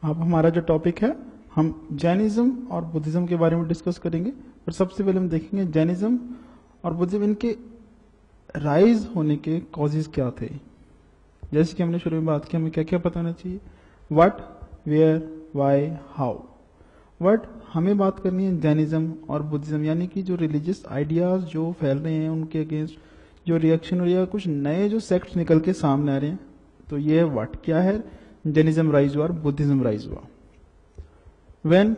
अब हमारा जो टॉपिक है, हम जैनिज्म और बुद्धिज्म के बारे में डिस्कस करेंगे। पर सबसे पहले हम देखेंगे जैनिज्म और बुद्धिज्म, इनके राइज होने के कॉजेज क्या थे। जैसे कि हमने शुरू में बात की, हमें क्या क्या पता होना चाहिए, what, where, why, how. But हमें बात करनी है जैनिज्म और बुद्धिज्म, यानी कि जो रिलीजियस आइडियाज जो फैल रहे हैं उनके अगेंस्ट जो रिएक्शन हो रही है, कुछ नए जो सेक्ट्स निकल के सामने आ रहे हैं। तो ये है व्हाट, क्या है, जैनिज्म राइज हुआ और बुद्धिज्म राइज हुआ। व्हेन,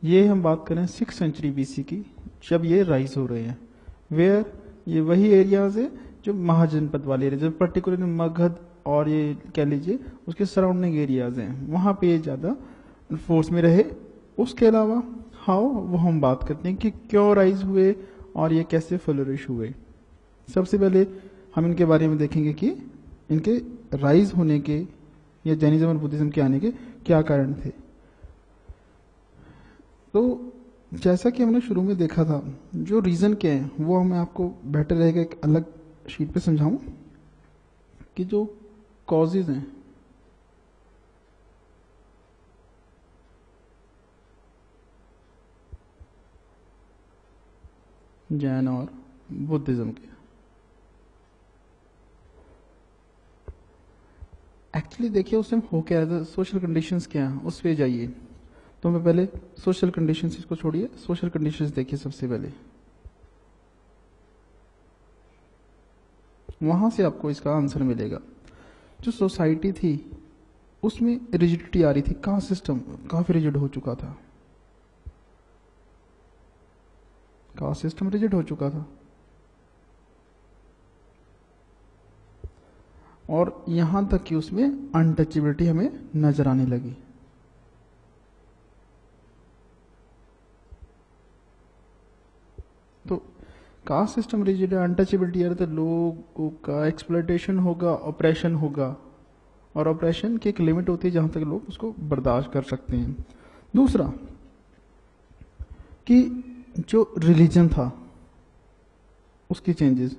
ये हम बात करें 6th सेंचुरी BC की, जब ये राइज हो रहे हैं। वेयर, ये वही एरियाज है जो महाजनपद वाले एरिया, जो पर्टिकुलर मगध और ये कह लीजिए उसके सराउंडिंग एरियाज हैं, वहां पे ये ज्यादा फोर्स में रहे। उसके अलावा हाउ, वो हम बात करते हैं कि क्यों राइज हुए और ये कैसे फ्लोरिश हुए। सबसे पहले हम इनके बारे में देखेंगे कि इनके राइज होने के या जैनिज्म और बुद्धिज्म के आने के क्या कारण थे। तो जैसा कि हमने शुरू में देखा था, जो रीजन क्या है वो मैं आपको बेटर रहेगा एक अलग शीट पे समझाऊं कि जो कॉजेज हैं, जैन और बुद्धिज्म के, एक्चुअली देखिए उसमें हो क्या है, सोशल कंडीशंस क्या है उस पे जाइए। तो मैं पहले सोशल कंडीशंस, इसको छोड़िए, सोशल कंडीशंस देखिए सबसे पहले, वहां से आपको इसका आंसर मिलेगा। जो सोसाइटी थी उसमें रिजिडिटी आ रही थी, कास्ट सिस्टम काफी रिजिड हो चुका था, कास्ट सिस्टम रिजिड हो चुका था। और यहां तक कि उसमें अनटचेबिलिटी हमें नजर आने लगी। तो कास्ट सिस्टम रिजिड है, अनटचेबिलिटी है, तो लोगों का एक्सप्लॉयटेशन होगा, ऑपरेशन होगा, और ऑपरेशन की एक लिमिट होती है जहां तक लोग उसको बर्दाश्त कर सकते हैं। दूसरा कि जो रिलीजन था उसकी चेंजेस,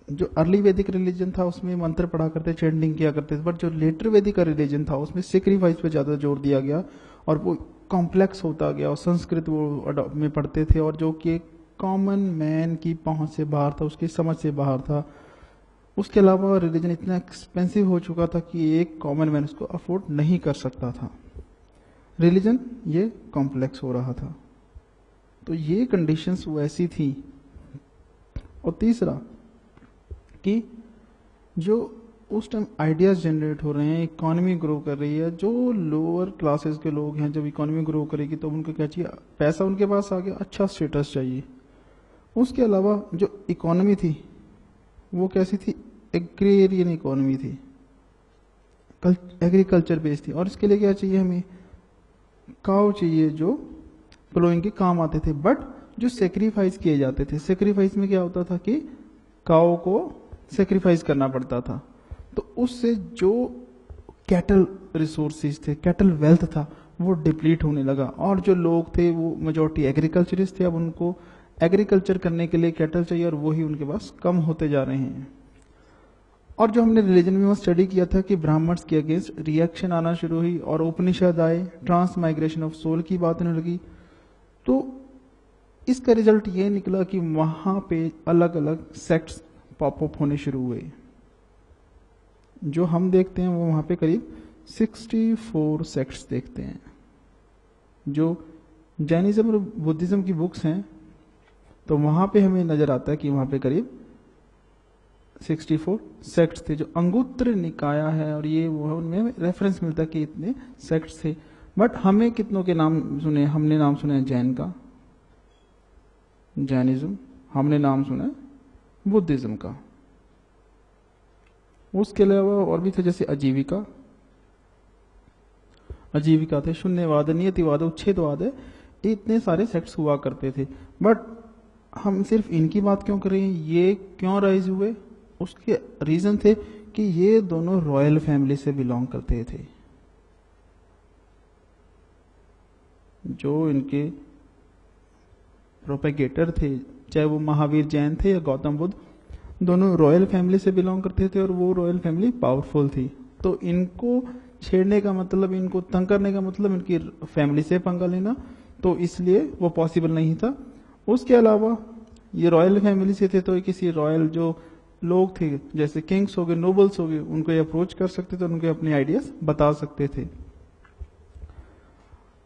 जो अर्ली वैदिक रिलीजन था उसमें मंत्र पढ़ा करते, चैंटिंग किया करते थे, बट जो लेटर वैदिक का रिलीजन था उसमें सेक्रीफाइस पे ज्यादा जोर दिया गया और वो कॉम्प्लेक्स होता गया, और संस्कृत वो में पढ़ते थे और जो कि कॉमन मैन की पहुंच से बाहर था, उसकी समझ से बाहर था। उसके अलावा रिलीजन इतना एक्सपेंसिव हो चुका था कि एक कॉमन मैन उसको अफोर्ड नहीं कर सकता था। रिलीजन ये कॉम्प्लेक्स हो रहा था, तो ये कंडीशंस वैसी थी। और तीसरा कि जो उस टाइम आइडियाज जनरेट हो रहे हैं, इकोनॉमी ग्रो कर रही है, जो लोअर क्लासेस के लोग हैं, जब इकोनॉमी ग्रो करेगी तो उनको क्या चाहिए, पैसा उनके पास आ गया, अच्छा स्टेटस चाहिए। उसके अलावा जो इकोनॉमी थी वो कैसी थी, एग्रेरियन इकोनॉमी थी, एग्रीकल्चर बेस्ड थी। और इसके लिए क्या चाहिए, हमें काव चाहिए जो प्लोइंग के काम आते थे, बट जो सेक्रीफाइस किए जाते थे, सेक्रीफाइस में क्या होता था कि काव को सेक्रीफाइस करना पड़ता था, तो उससे जो कैटल रिसोर्सेज थे, कैटल वेल्थ था, वो डिप्लीट होने लगा। और जो लोग थे वो मेजोरिटी एग्रीकल्चरिस्ट थे, अब उनको एग्रीकल्चर करने के लिए कैटल चाहिए और वही उनके पास कम होते जा रहे हैं। और जो हमने रिलीजन में स्टडी किया था कि ब्राह्मण्स के अगेंस्ट रिएक्शन आना शुरू हुई और उपनिषद आए, ट्रांस माइग्रेशन ऑफ सोल की बात होने लगी। तो इसका रिजल्ट ये निकला कि वहां पे अलग अलग सेक्ट्स पॉपअप होने शुरू हुए। जो हम देखते हैं वो वहां पे करीब 64 सेक्ट्स देखते हैं। जो जैनिज्म और बुद्धिज्म की बुक्स हैं तो वहां पे हमें नजर आता है कि वहां पे करीब 64 सेक्ट्स थे। जो अंगुत्र निकाया है और ये वो है, उनमें रेफरेंस मिलता है कि इतने सेक्ट्स थे। बट हमें कितनों के नाम सुने, हमने नाम सुना है जैन का, जैनिज्म, हमने नाम सुना है बुद्धिज्म का। उसके अलावा और भी थे, जैसे अजीविका, अजीविका थे, शून्यवाद, नियतिवाद, उच्छेदवाद है, इतने सारे सेक्ट्स हुआ करते थे। बट हम सिर्फ इनकी बात क्यों कर रहे हैं, ये क्यों राइज हुए, उसके रीजन थे कि ये दोनों रॉयल फैमिली से बिलोंग करते थे। जो इनके प्रोपेगेटर थे, चाहे वो महावीर जैन थे या गौतम बुद्ध, दोनों रॉयल फैमिली से बिलोंग करते थे और वो रॉयल फैमिली पावरफुल थी। तो इनको छेड़ने का मतलब, इनको तंग करने का मतलब इनकी फैमिली से पंगा लेना, तो इसलिए वो पॉसिबल नहीं था। उसके अलावा ये रॉयल फैमिली से थे, तो किसी रॉयल जो लोग थे जैसे किंग्स हो गए, नोबल्स हो गए, उनको ये अप्रोच कर सकते थे, उनके अपने आइडियाज बता सकते थे।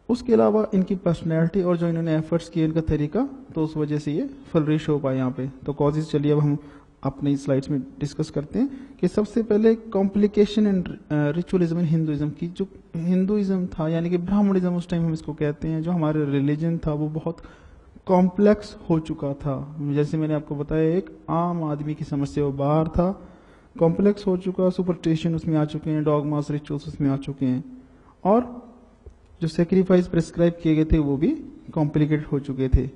उसके अलावा इनकी पर्सनैलिटी और जो इन्होंने एफर्ट्स किए, इनका तरीका, तो उस वजह से ये फ्लरिश हो पाए यहाँ पे। तो कॉजेज चलिए अब हम अपनी स्लाइड्स में डिस्कस करते हैं कि सबसे पहले complication and ritualism in Hinduism की। जो हिंदुइज्म था यानी कि ब्राह्मणिज्म उस टाइम हम इसको कहते हैं, जो हमारे रिलीजन था वो बहुत कॉम्प्लेक्स हो चुका था। जैसे मैंने आपको बताया, एक आम आदमी की समस्या वो बाहर था, कॉम्प्लेक्स हो चुका, सुपरस्टिशन उसमें आ चुके हैं, डॉगमास रिचुअल्स उसमें आ चुके हैं, और जो सेक्रीफाइस प्रिस्क्राइब किए गए थे वो भी कॉम्प्लिकेटेड हो चुके थे,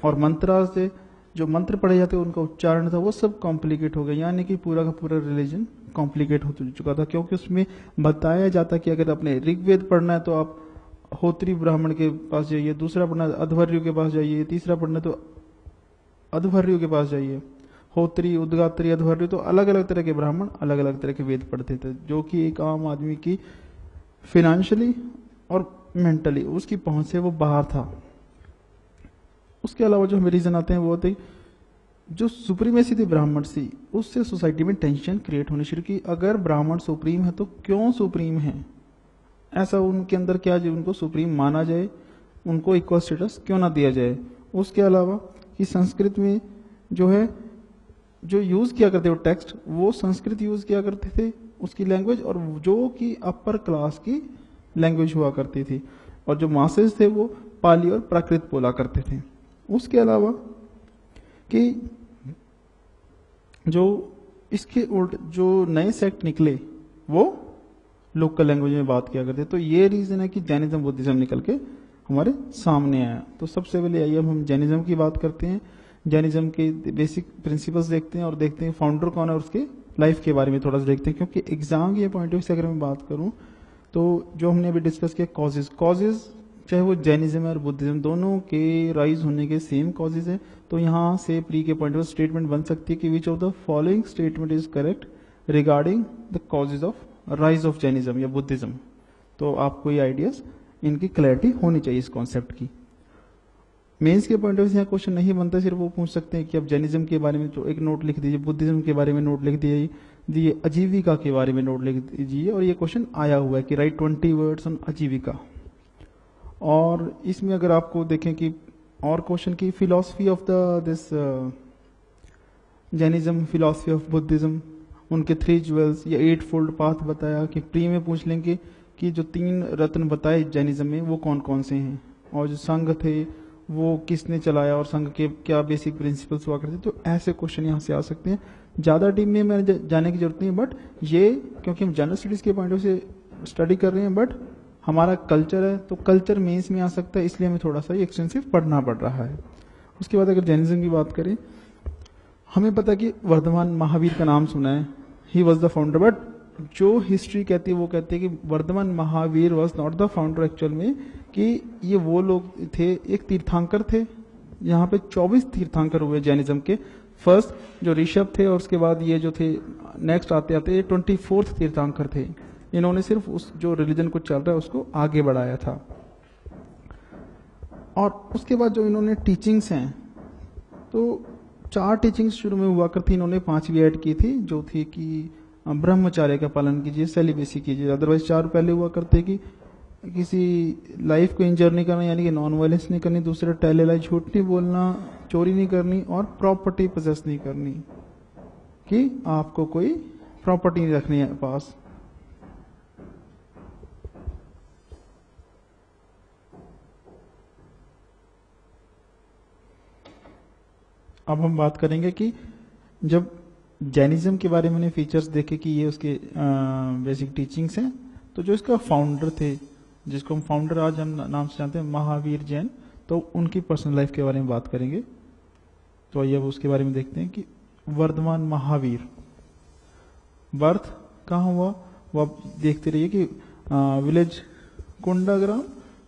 और मंत्रा से जो मंत्र पढ़े जाते उनका उच्चारण था वो सब कॉम्प्लिकेट हो गया, यानी कि पूरा का पूरा रिलीजन कॉम्प्लिकेट हो चुका था। क्योंकि उसमें बताया जाता कि अगर अपने ऋग्वेद पढ़ना है तो आप होत्री ब्राह्मण के पास जाइए, दूसरा पढ़ना है अध्वर्यु के पास जाइए, तीसरा पढ़ना है तो अध्वर्यु के पास जाइए। होत्री, उद्गात्री, अध्वर्यु, तो अलग अलग तरह के ब्राह्मण अलग अलग तरह के वेद पढ़ते थे, जो कि एक आम आदमी की फिनेंशियली और मेंटली उसकी पहुंच से वो बाहर था। उसके अलावा जो हमें रीजन आते हैं वो होते जो सुप्रीमेसी थी ब्राह्मण सी, उससे सोसाइटी में टेंशन क्रिएट होनी शुरू की। अगर ब्राह्मण सुप्रीम है तो क्यों सुप्रीम है, ऐसा उनके अंदर क्या जो उनको सुप्रीम माना जाए, उनको इक्वल स्टेटस क्यों ना दिया जाए। उसके अलावा कि संस्कृत में जो है जो यूज किया करते वो टेक्स्ट, वो संस्कृत यूज किया करते थे उसकी लैंग्वेज, और जो कि अपर क्लास की लैंग्वेज हुआ करती थी, और जो मासेस थे वो पाली और प्राकृत बोला करते थे। उसके अलावा कि जो इसके उल्ट जो नए सेक्ट निकले वो लोकल लैंग्वेज में बात किया करते। तो ये रीजन है कि जैनिज्म बुद्धिज्म निकल के हमारे सामने आया। तो सबसे पहले आइए अब हम जैनिज्म की बात करते हैं, जैनिज्म के बेसिक प्रिंसिपल्स देखते हैं, और देखते हैं फाउंडर कौन है और उसके लाइफ के बारे में थोड़ा सा देखते हैं। क्योंकि एग्जाम के पॉइंट ऑफ व्यू से अगर मैं बात करूं तो जो हमने अभी डिस्कस किया कॉजेज चाहे वो जैनिज्म और बुद्धिज्म दोनों के राइज होने के सेम कॉजेज है। तो यहाँ से प्री के पॉइंट ऑफ स्टेटमेंट बन सकती है कि which of the following statement is correct regarding the causes of rise of Jainism या बुद्धिज्म। तो आपको ये आइडियाज इनकी क्लैरिटी होनी चाहिए इस कॉन्सेप्ट की। मेंस के पॉइंट ऑफ व्यू से क्वेश्चन नहीं बनता, सिर्फ वो पूछ सकते हैं कि अब जैनिज्म के बारे में तो एक नोट लिख दीजिए, बुद्धिज्म के बारे में नोट लिख दीजिए, आजीविका के बारे में नोट लिख दीजिए। और ये क्वेश्चन आया हुआ है कि राइट 20 वर्ड्स ऑन आजीविका। और इसमें अगर आपको देखें कि और क्वेश्चन की philosophy of the this Jainism, philosophy of Buddhism, उनके 3 ज्वेल्स या 8 फोल्ड पाथ बताया कि प्री में पूछ लेंगे कि जो 3 रत्न बताए जैनिज्म में वो कौन कौन से हैं, और जो संघ थे वो किसने चलाया, और संघ के क्या बेसिक प्रिंसिपल्स हुआ करते। तो ऐसे क्वेश्चन यहाँ से आ सकते हैं। ज़्यादा डीप में मैंने जाने की जरूरत नहीं है, बट ये क्योंकि हम जनरल स्टडीज़ के पॉइंट ऑफ से स्टडी कर रहे हैं, बट हमारा कल्चर है तो कल्चर मेंस में आ सकता है, इसलिए हमें थोड़ा सा एक्सटेंसिव पढ़ना पड़ रहा है। उसके बाद अगर जैनिज्म की बात करें, हमें पता कि वर्धमान महावीर का नाम सुना है, he was the founder, but जो हिस्ट्री कहती है वो कहती है कि Vardhaman Mahavir was not the founder actual में, कि ये वो लोग थे, एक तीर्थंकर थे। यहाँ पे 24 तीर्थंकर हुए जैनिज्म के, फर्स्ट जो ऋषभ थे, और उसके बाद ये जो थे नेक्स्ट आते आते ये 24th तीर्थंकर थे। इन्होंने सिर्फ उस जो रिलीजन को चल रहा है उसको आगे बढ़ाया था। और उसके बाद जो इन्होंने टीचिंग्स हैं, तो 4 टीचिंग्स शुरू में हुआ करती, इन्होंने 5वीं ऐड की थी, जो थी कि ब्रह्मचार्य का पालन कीजिए, सेलिबेसी कीजिए। अदरवाइज 4 पहले हुआ करते कि किसी लाइफ को इंजर नहीं करना, यानी कि नॉन वायलेंस नहीं करनी, दूसरा टेलेलाई, झूठ नहीं बोलना, चोरी नहीं करनी, और प्रॉपर्टी पोजेस नहीं करनी, कि आपको कोई प्रॉपर्टी नहीं रखनी है पास। अब हम बात करेंगे कि जब जैनिज्म के बारे में फीचर्स देखे कि ये उसके बेसिक टीचिंग्स हैं, तो जो इसका फाउंडर थे, जिसको हम फाउंडर आज हम नाम से जानते हैं महावीर जैन, तो उनकी पर्सनल लाइफ के बारे में बात करेंगे। तो आइए अब उसके बारे में देखते हैं कि वर्धमान महावीर बर्थ कहाँ हुआ, वो आप देखते रहिए कि विलेज कुंडाग्राम,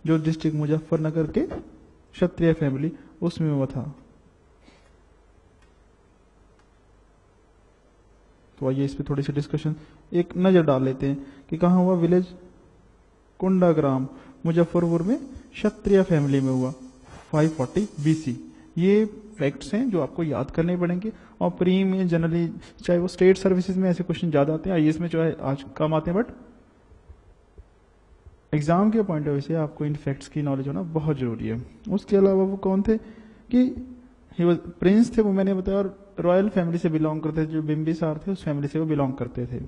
जो डिस्ट्रिक्ट मुजफ्फरनगर के क्षत्रिय फैमिली उसमें हुआ था। तो आइए इस पे थोड़ी सी डिस्कशन एक नज़र डाल लेते हैं कि कहाँ हुआ। विलेज कुंडाग्राम मुजफ्फरपुर में क्षत्रिय फैमिली में हुआ 540 BC। ये फैक्ट्स हैं जो आपको याद करने पड़ेंगे। और प्री में जनरली चाहे वो स्टेट सर्विसेज में ऐसे क्वेश्चन ज़्यादा आते हैं, आईएएस में जो है आज कम आते हैं, बट एग्जाम के पॉइंट ऑफ व्यू से आपको इन फैक्ट्स की नॉलेज होना बहुत जरूरी है। उसके अलावा वो कौन थे कि ही वाज प्रिंस थे, वो मैंने बताया, और रॉयल फैमिली से बिलोंग करते थे। जो बिंबिसार थे उस फैमिली से वो बिलोंग करते थे।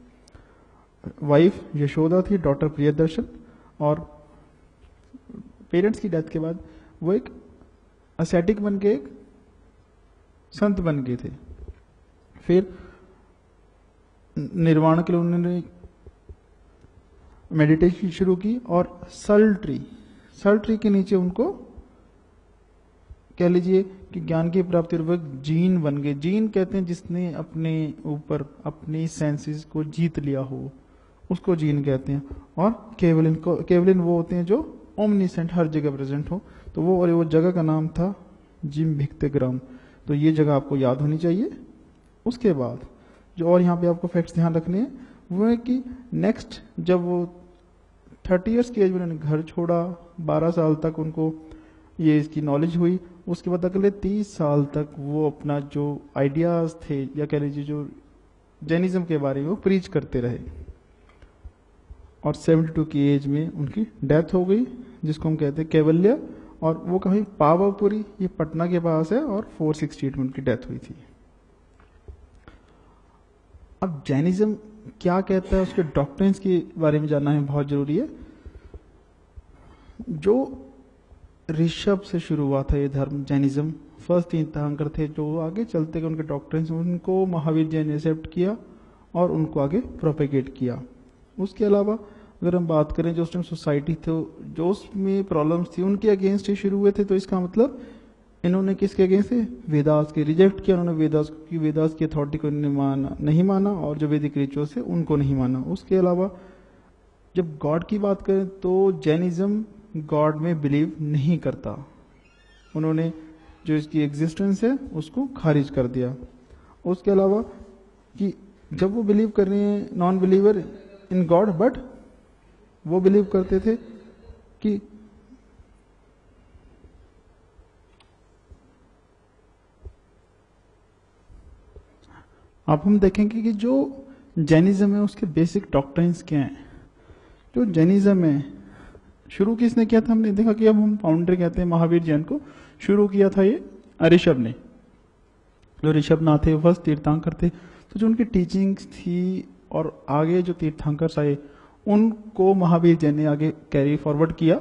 वाइफ यशोदा थी, डॉटर प्रियदर्शन, और पेरेंट्स की डेथ के बाद वो एक असेटिक बन के एक संत बन गए थे। फिर निर्वाण के लिए उन्होंने मेडिटेशन शुरू की, और सल ट्री के नीचे उनको कह लीजिए कि ज्ञान की प्राप्ति पूर्वक जीन बन गए। जीन कहते हैं जिसने अपने ऊपर अपनी सेंसेस को जीत लिया हो, उसको जीन कहते हैं। और केवलिन वो होते हैं जो ओमनिसेंट, हर जगह प्रेजेंट हो। तो वो जगह का नाम था जिम्भिक्तेग्राम। तो ये जगह आपको याद होनी चाहिए। उसके बाद जो और यहाँ पे आपको फैक्ट्स ध्यान रखने हैं वो है कि नेक्स्ट जब वो 30 ईयर्स की एज में उन्होंने घर छोड़ा, 12 साल तक उनको ये इसकी नॉलेज हुई। उसके बाद अगले 30 साल तक वो अपना जो आइडियाज थे या कह लीजिए जो जैनिज्म के बारे में वो प्रीच करते रहे। और 72 की एज में उनकी डेथ हो गई, जिसको हम कहते हैं कैवल्य। और वो कहीं पावापुरी, ये पटना के पास है, और 468 में उनकी डेथ हुई थी। अब जैनिज्म क्या कहता है, उसके डॉक्ट्रिन्स के बारे में जानना है, बहुत जरूरी है। जो ऋषभ से शुरू हुआ था ये धर्म जैनिज्म, फर्स्ट तीर्थंकर थे जो आगे चलते गए उनके डॉक्ट्रिन्स, उनको महावीर जैन ने एक्सेप्ट किया और उनको आगे प्रोपेगेट किया। उसके अलावा अगर हम बात करें जो उस टाइम सोसाइटी थे, जो उसमें प्रॉब्लम्स थी, उनके अगेंस्ट ही शुरू हुए थे। तो इसका मतलब इन्होंने किसके अगेंस्ट थे, वेदास के रिजेक्ट किया। उन्होंने वेदास की अथॉरिटी को नहीं माना, और जो वैदिक रिचुअल्स है उनको नहीं माना। उसके अलावा जब गॉड की बात करें तो जैनिज्म गॉड में बिलीव नहीं करता। उन्होंने जो इसकी एग्जिस्टेंस है उसको खारिज कर दिया। उसके अलावा कि जब वो बिलीव कर रहे हैं non believer in God, but वो बिलीव करते थे कि अब हम देखेंगे कि जो जैनिज्म है उसके बेसिक डॉक्ट्रिन्स क्या हैं। जो जैनिज्म है शुरू किसने किया था, हमने देखा कि अब हम फाउंडर कहते हैं महावीर जैन को। शुरू किया था ये ऋषभ ने, जो ऋषभनाथ थे फर्स्ट तीर्थंकर थे। तो जो उनकी टीचिंग्स थी और आगे जो तीर्थंकर आए उनको महावीर जैन ने आगे कैरी फॉरवर्ड किया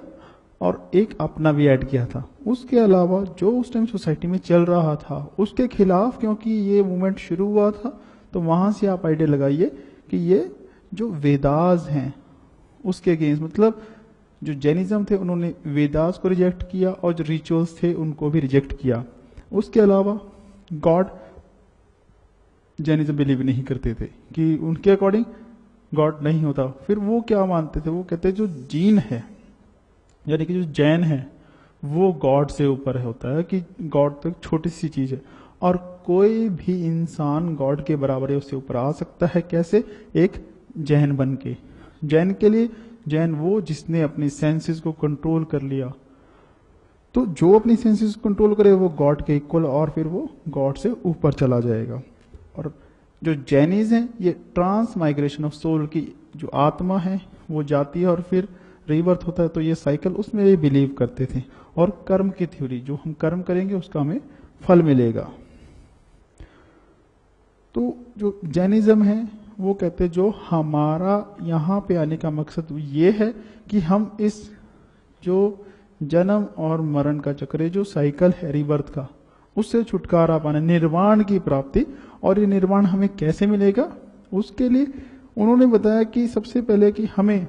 और एक अपना भी ऐड किया था। उसके अलावा जो उस टाइम सोसाइटी में चल रहा था उसके खिलाफ, क्योंकि ये मूवमेंट शुरू हुआ था, तो वहां से आप आइडिया लगाइए कि ये जो वेदास हैं उसके अगेंस्ट, मतलब जो जैनिज्म थे उन्होंने वेदास को रिजेक्ट किया और जो रिचुअल्स थे उनको भी रिजेक्ट किया। उसके अलावा गॉड जैनिज्म बिलीव नहीं करते थे कि उनके अकॉर्डिंग गॉड नहीं होता। फिर वो क्या मानते थे, वो कहते जो जीन है यानी कि जो जैन है वो गॉड से ऊपर होता है, कि गॉड तो एक छोटी सी चीज है और कोई भी इंसान गॉड के बराबर है, उससे ऊपर आ सकता है। कैसे, एक जैन बन के। जैन के लिए जैन वो जिसने अपनी सेंसेस को कंट्रोल कर लिया। तो जो अपनी सेंसेस को कंट्रोल करे वो गॉड के इक्वल, और फिर वो गॉड से ऊपर चला जाएगा। और जो जैनिज है ये ट्रांस माइग्रेशन ऑफ सोल की जो आत्मा है वो जाती है और फिर रीबर्थ होता है, तो ये साइकिल उसमें ये बिलीव करते थे। और कर्म की थ्योरी, जो हम कर्म करेंगे उसका हमें फल मिलेगा। तो जो जैनिज्म है वो कहते जो हमारा यहाँ पे आने का मकसद ये है कि हम इस जो जन्म और मरण का चक्र, जो साइकिल है रीबर्थ का, उससे छुटकारा पाना, निर्वाण की प्राप्ति। और ये निर्वाण हमें कैसे मिलेगा, उसके लिए उन्होंने बताया कि सबसे पहले कि हमें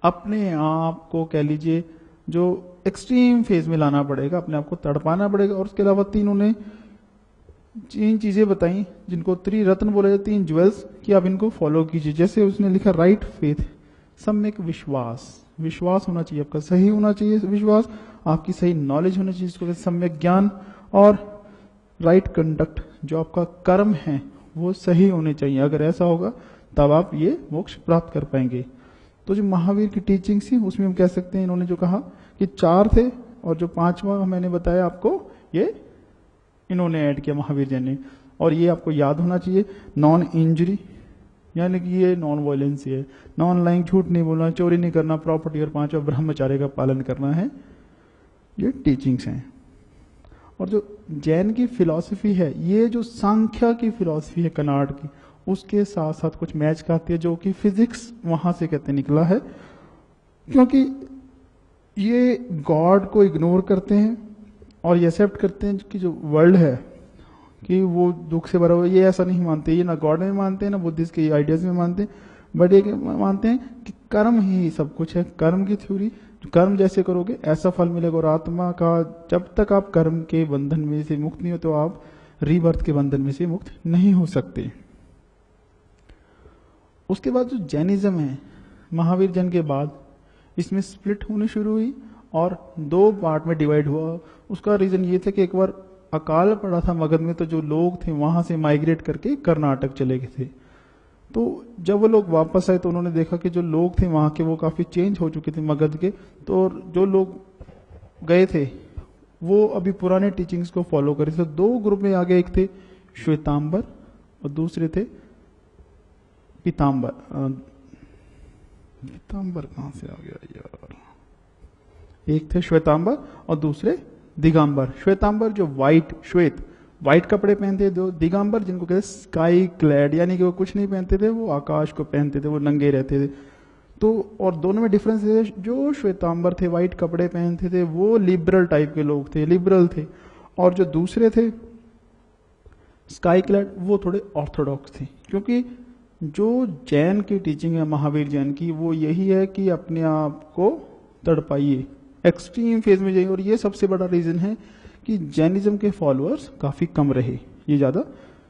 अपने आप को कह लीजिए जो एक्सट्रीम फेज में लाना पड़ेगा, अपने आप को तड़पाना पड़ेगा। और उसके अलावा उन्होंने 3 चीजें बताई जिनको त्रिरत्न बोले जाते, 3 ज्वेल्स, कि आप इनको फॉलो कीजिए। जैसे उसने लिखा राइट फेथ, सम्यक विश्वास होना चाहिए, आपका सही होना चाहिए विश्वास, आपकी सही नॉलेज होनी चाहिए, जिसको सम्यक ज्ञान। और राइट कंडक्ट, जो आपका कर्म है वो सही होने चाहिए। अगर ऐसा होगा तब आप ये मोक्ष प्राप्त कर पाएंगे। तो जो महावीर की टीचिंग थी उसमें हम कह सकते हैं इन्होंने जो कहा कि 4 थे, और जो 5वां मैंने बताया आपको ये इन्होंने ऐड किया महावीर जी ने। और ये आपको याद होना चाहिए, नॉन इंजरी, यानी कि ये नॉन वायलेंस है, नॉन लाइंग, झूठ नहीं बोलना, चोरी नहीं करना, प्रॉपर्टी, और 5वां ब्रह्मचार्य का पालन करना है। ये टीचिंग्स हैं। और जो जैन की फिलॉसफी है, ये जो सांख्या की फिलॉसफी है कनाड की, उसके साथ साथ कुछ मैच करती है, जो कि फिजिक्स वहां से कहते निकला है। क्योंकि ये गॉड को इग्नोर करते हैं और ये एक्सेप्ट करते हैं कि जो वर्ल्ड है कि वो दुख से भरा हुआ, ये ऐसा नहीं मानते, ये ना गॉड में मानते हैं ना बुद्धिस्ट के आइडियाज में मानते हैं, बट ये मानते हैं कि कर्म ही सब कुछ है। कर्म की थ्योरी, कर्म जैसे करोगे ऐसा फल मिलेगा। और आत्मा का जब तक आप कर्म के बंधन में से मुक्त नहीं हो तो आप रीबर्थ के बंधन में से मुक्त नहीं हो सकते। उसके बाद जो जैनिज्म है, महावीर जैन के बाद इसमें स्प्लिट होनी शुरू हुई और 2 पार्ट में डिवाइड हुआ। उसका रीजन ये था कि एक बार अकाल पड़ा था मगध में, तो जो लोग थे वहां से माइग्रेट करके कर्नाटक चले गए थे। तो जब वो लोग वापस आए तो उन्होंने देखा कि जो लोग थे वहां के वो काफी चेंज हो चुके थे मगध के। तो जो लोग गए थे वो अभी पुराने टीचिंग्स को फॉलो करे। तो 2 ग्रुप में आगे, एक थे श्वेतांबर और दूसरे थे पीतांबर। पीतांबर कहां से आ गया यार? एक थे श्वेतांबर और दूसरे दिगंबर। श्वेतांबर जो व्हाइट कपड़े पहनते थे, दिगंबर जिनको कहते स्काई क्लैड, यानी कि वो कुछ नहीं पहनते थे, वो आकाश को पहनते थे, वो नंगे रहते थे। तो और दोनों में डिफरेंस है, जो श्वेतांबर थे व्हाइट कपड़े पहनते थे वो लिबरल टाइप के लोग थे, लिबरल थे, और जो दूसरे थे स्काई क्लैड वो थोड़े ऑर्थोडॉक्स थे। क्योंकि जो जैन की टीचिंग है महावीर जैन की, वो यही है कि अपने आप को तड़पाइए, एक्सट्रीम फेज में जाइए। और ये सबसे बड़ा रीजन है कि जैनिज्म के फॉलोअर्स काफी कम रहे, ये ज्यादा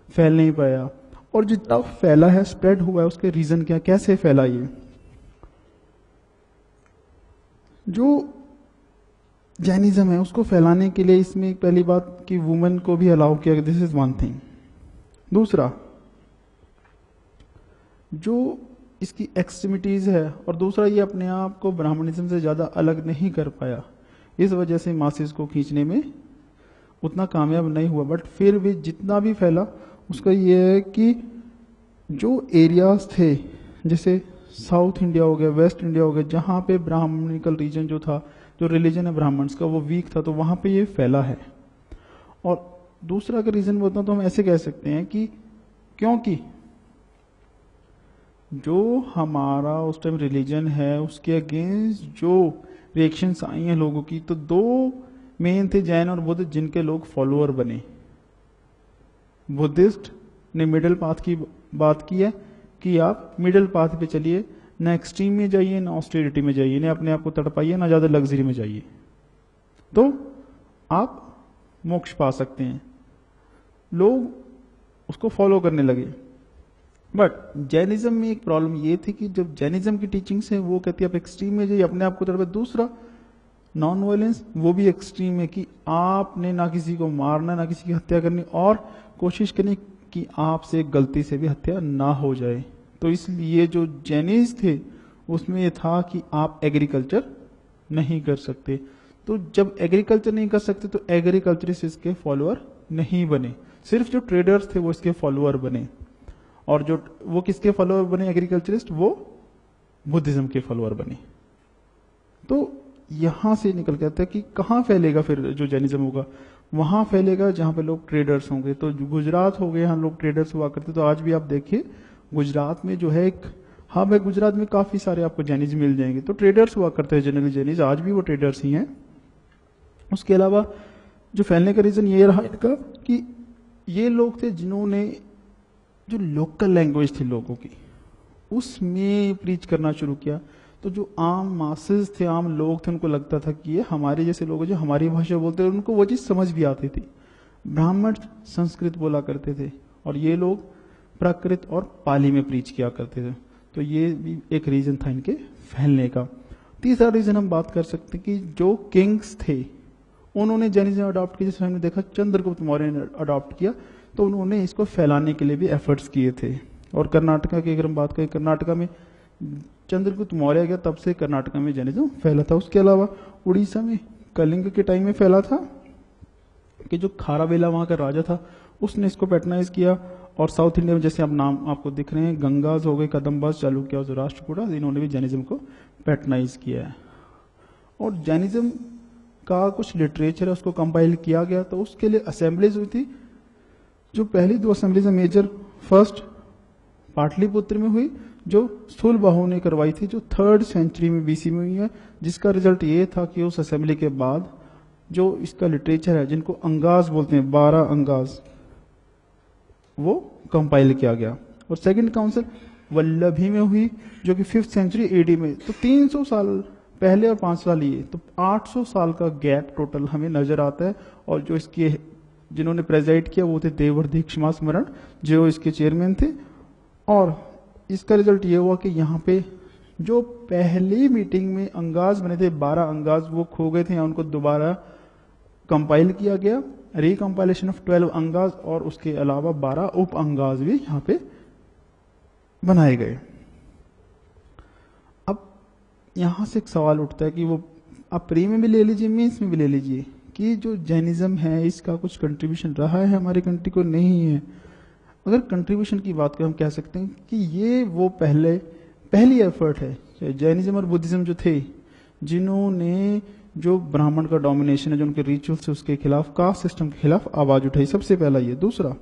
फैल नहीं पाया। और जितना फैला है, स्प्रेड हुआ है, उसके रीजन क्या, कैसे फैला ये? जो जैनिज्म है उसको फैलाने के लिए इसमें एक पहली बात कि वुमेन को भी अलाउ किया, दिस इज वन थिंग। दूसरा, जो इसकी एक्सट्रीमिटीज है, और दूसरा ये अपने आप को ब्राह्मणिज्म से ज्यादा अलग नहीं कर पाया, इस वजह से मासेस को खींचने में उतना कामयाब नहीं हुआ। बट फिर भी जितना भी फैला उसका ये है कि जो एरियाज थे, जैसे साउथ इंडिया हो गया, वेस्ट इंडिया हो गया, जहां पे ब्राह्मणिकल रीजन जो था, जो रिलीजन है ब्राह्मण्स का, वो वीक था, तो वहां पे ये फैला है। और दूसरा अगर रीजन बताऊं तो हम ऐसे कह सकते हैं कि क्योंकि जो हमारा उस टाइम रिलीजन है उसके अगेंस्ट जो रिएक्शंस आई हैं लोगों की, तो 2 मेन थे, जैन और बुद्ध, जिनके लोग फॉलोअर बने। बुद्धिस्ट ने मिडिल पाथ की बात की है कि आप मिडिल पाथ पे चलिए, ना एक्सट्रीम में जाइए ना ऑस्टेरिटी में जाइए, ना अपने आप को तड़पाइए ना ज्यादा लग्जरी में जाइए, तो आप मोक्ष पा सकते हैं। लोग उसको फॉलो करने लगे। बट जैनिज्म में एक प्रॉब्लम ये थी कि जब जैनिज्म की टीचिंग्स है वो कहती है आप एक्सट्रीम में जाइए, अपने आप को तड़पाइए। दूसरा, नॉन वायलेंस, वो भी एक्सट्रीम है कि आपने ना किसी को मारना ना किसी की हत्या करनी, और कोशिश करनी कि आपसे गलती से भी हत्या ना हो जाए। तो इसलिए जो जैनिज थे उसमें ये था कि आप एग्रीकल्चर नहीं कर सकते। तो जब एग्रीकल्चर नहीं कर सकते तो एग्रीकल्चरिस्ट इसके फॉलोअर नहीं बने, सिर्फ जो ट्रेडर्स थे वो इसके फॉलोअर बने। और जो वो किसके फॉलोअर बने एग्रीकल्चरिस्ट, वो बुद्धिज्म के फॉलोअर बने। तो यहां से निकल के आता है कि कहां फैलेगा फिर जो जैनिज्म होगा, वहां फैलेगा जहां पे लोग ट्रेडर्स होंगे। तो गुजरात हो गए, यहाँ लोग ट्रेडर्स हुआ करते, तो आज भी आप देखिए गुजरात में जो है एक हब है, गुजरात में काफी सारे आपको जैनिज मिल जाएंगे, तो ट्रेडर्स हुआ करते हैं जनरली जैनिज, आज भी वो ट्रेडर्स ही हैं। उसके अलावा जो फैलने का रीजन ये रहा इनका कि ये लोग थे जिन्होंने जो लोकल लैंग्वेज थी लोगों की उसमें प्रीच करना शुरू किया। तो जो आम मासेस थे, आम लोग थे, उनको लगता था कि ये हमारे जैसे लोग जो हमारी भाषा बोलते थे, उनको वो चीज समझ भी आती थी। ब्राह्मण संस्कृत बोला करते थे और ये लोग प्राकृत और पाली में प्रीच किया करते थे। तो ये भी एक रीजन था इनके फैलने का। तीसरा रीजन हम बात कर सकते हैं कि जो किंग्स थे उन्होंने जैनिज्म अडॉप्ट किया। जैसे हमने देखा चंद्रगुप्त मौर्य ने अडॉप्ट किया, तो उन्होंने इसको फैलाने के लिए भी एफर्ट्स किए थे। और कर्नाटका की अगर हम बात करें, कर्नाटका में चंद्रगुप्त मौर्य गया तब से कर्नाटका में जैनिज्म फैला था। उसके अलावा उड़ीसा में कलिंग के टाइम में फैला था कि जो खारावेला वहाँ का राजा था उसने इसको पैटर्नाइज किया। और साउथ इंडिया में जैसे आप नाम आपको दिख रहे हैं, गंगाज हो गए, कदम्बाज, चालुक्य, जो राष्ट्रकूटा, इन्होंने भी जैनिज्म को पैटर्नाइज किया है। और जैनिज्म का कुछ लिटरेचर है उसको कंपाइल किया गया, तो उसके लिए असेंबलीज हुई थी। जो पहली 2 असेंबलीज है मेजर, फर्स्ट पाटलिपुत्र में हुई जो स्थूलबाहु ने करवाई थी, जो 3rd सेंचुरी में बीसी में हुई है, जिसका रिजल्ट ये था कि उस असेंबली के बाद जो इसका लिटरेचर है, जिनको अंगाज बोलते हैं, 12 अंगाज, वो कंपाइल किया गया। और सेकंड काउंसिल वल्लभी में हुई जो कि 5th सेंचुरी एडी में, तो 300 साल पहले और 5 साल ये, तो 800 साल का गैप टोटल हमें नजर आता है। और जो इसके जिन्होंने प्रेजाइड किया वो थे देवर्धि क्षमा स्मरण, जो इसके चेयरमैन थे। और इसका रिजल्ट ये हुआ कि यहाँ पे जो पहली मीटिंग में अंगाज बने थे 12 अंगाज, वो खो गए थे, उनको दोबारा कंपाइल किया गया, रिकम्पाइलेशन ऑफ 12 अंगाज, और उसके अलावा 12 उप अंगाज भी यहाँ पे बनाए गए। अब यहां से एक सवाल उठता है कि वो आप प्री में भी ले लीजिए, मेंस में भी ले लीजिए, कि जो जैनिज्म है इसका कुछ कंट्रीब्यूशन रहा है हमारी कंट्री को, नहीं है। अगर कंट्रीब्यूशन की बात करें हम कह सकते हैं कि ये वो पहली एफर्ट है जैनिज्म और बुद्धिज्म जो थे, जिन्होंने जो ब्राह्मण का डोमिनेशन है, जो उनके रिचुअल्स है उसके खिलाफ, कास्ट सिस्टम के खिलाफ आवाज उठाई, सबसे पहला ये। दूसरा,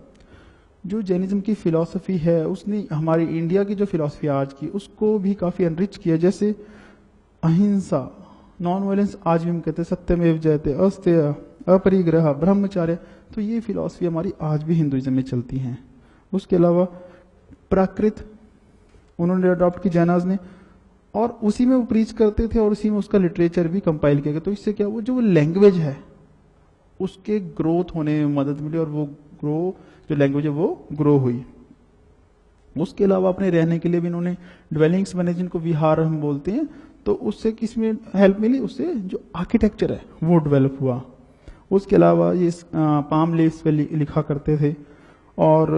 जो जैनिज्म की फिलॉसफी है उसने हमारी इंडिया की जो फिलॉसफी आज की उसको भी काफी एनरिच किया, जैसे अहिंसा, नॉन वायलेंस, आज भी हम कहते हैं सत्यमेव जयते, अस्तेय, अपरिग्रह, ब्रह्मचार्य, तो ये फिलॉसफी हमारी आज भी हिंदुइज्म में चलती हैं। उसके अलावा प्राकृत उन्होंने अडॉप्ट की जैनाज ने, और उसी में वो प्रीच करते थे और उसी में उसका लिटरेचर भी कंपाइल किया गया। तो इससे क्या हुआ, जो लैंग्वेज है उसके ग्रोथ होने में मदद मिली, और वो जो लैंग्वेज है वो ग्रो हुई। उसके अलावा अपने रहने के लिए भी इन्होंने ड्वेलिंग्स बने, जिनको विहार हम बोलते हैं, तो उससे किसमें हेल्प मिली, उससे जो आर्किटेक्चर है वो डेवलप हुआ। उसके अलावा ये पाम लीव्स पे लिखा करते थे और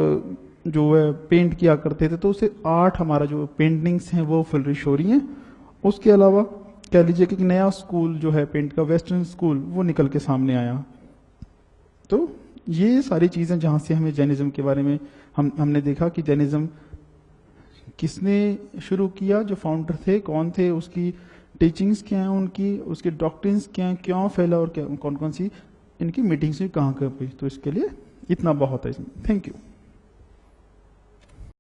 जो है पेंट किया करते थे, तो उससे आर्ट, हमारा जो पेंटिंग्स हैं वो फ्लरिश हो रही हैं। उसके अलावा कह लीजिए कि एक नया स्कूल जो है पेंट का, वेस्टर्न स्कूल, वो निकल के सामने आया। तो ये सारी चीजें जहां से हमें जैनिज्म के बारे में हमने देखा कि जैनिज्म किसने शुरू किया, जो फाउंडर थे कौन थे, उसकी टीचिंग्स क्या हैं उनकी, उसके डॉक्ट्रिन्स क्या हैं, क्यों फैला, और क्या कौन कौन सी इनकी मीटिंग्स हुई, कहाँ कहाँ पे। तो इसके लिए इतना बहुत है इसमें। Thank you.